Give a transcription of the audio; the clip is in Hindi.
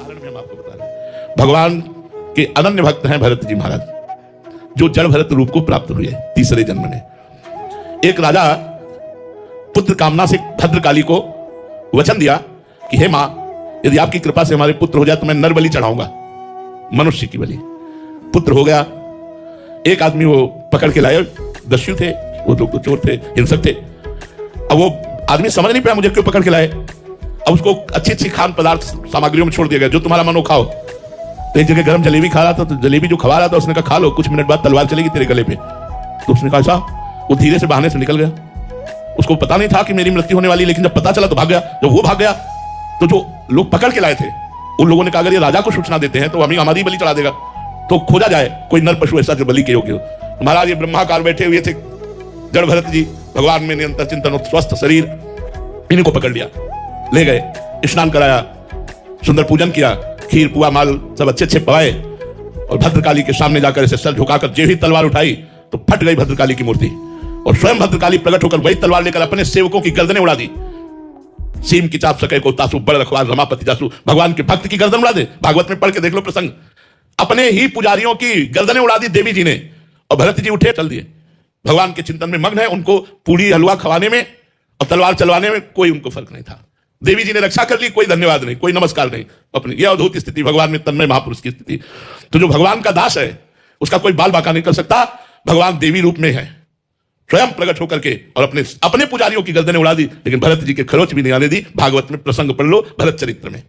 उदाहरण में हम आपको बता रहे हैं। भगवान के अनन्य भक्त हैं भरत जी महाराज, जो जड़ भरत रूप को प्राप्त हुए तीसरे जन्म में। एक राजा पुत्र कामना से भद्रकाली को वचन दिया कि हे मां, यदि आपकी कृपा से हमारे पुत्र हो जाए तो मैं नर बलि चढ़ाऊंगा, मनुष्य की बलि। पुत्र हो गया। एक आदमी वो पकड़ के लाए, दस्यु थे वो, लोग तो चोर थे, हिंसक थे। अब वो आदमी समझ नहीं पाया मुझे क्यों पकड़ के लाए। अब उसको अच्छी अच्छी खान पदार्थ सामग्रियों में छोड़ दिया गया, जो तुम्हारा मन हो खाओ। तो एक जगह गर्म जलेबी खा रहा था, तो जलेबी जो खवा रहा था उसने कहा खा लो, कुछ मिनट बाद तलवार चलेगी तेरे गले पे। तो उसने कहा ऐसा? वो धीरे से बहाने से निकल गया। उसको पता नहीं था कि मेरी मृत्यु होने वाली, लेकिन जब पता चला तो भाग गया। जब वो भाग गया तो जो लोग पकड़ के लाए थे उन लोगों ने कहा अगर ये राजा को सूचना देते हैं तो हमें हमारी बलि चढ़ा देगा, तो खोजा जाए कोई नर पशु ऐसा जो बलि के योग्य हो। महाराज ये ब्रह्माकार बैठे हुए थे, जड़ भरत जी भगवान में निरंतर चिंतन, स्वस्थ शरीर, इनको पकड़ लिया, ले गए, स्नान कराया, सुंदर पूजन किया, खीर पुआ माल सब अच्छे अच्छे पवाए, और भद्रकाली के सामने जाकर ऐसे सर झुकाकर जो ही तलवार उठाई तो फट गई भद्रकाली की मूर्ति, और स्वयं भद्रकाली प्रकट होकर वही तलवार लेकर अपने सेवकों की गर्दनें उड़ा दी। सीम की चाप सके को तासु, बड़ रखवार रमापति जासु, भगवान के भक्त की गर्दन उड़ा दे। भागवत में पढ़ के देख लो प्रसंग, अपने ही पुजारियों की गर्दनें उड़ा दी देवी जी ने। और भरत जी उठे चल दिए, भगवान के चिंतन में मग्न है। उनको पूरी हलवा खवाने में और तलवार चलवाने में कोई उनको फर्क नहीं था। देवी जी ने रक्षा कर ली, कोई धन्यवाद नहीं, कोई नमस्कार नहीं। अपनी यह अद्भुत स्थिति भगवान में, तन्मय महापुरुष की स्थिति। तो जो भगवान का दास है उसका कोई बाल बाका नहीं कर सकता। भगवान देवी रूप में है, स्वयं प्रकट होकर के, और अपने पुजारियों की गर्दनें उड़ा दी, लेकिन भरत जी के खरोच भी नहीं आने दी। भागवत में प्रसंग पढ़ लो, भरत चरित्र में।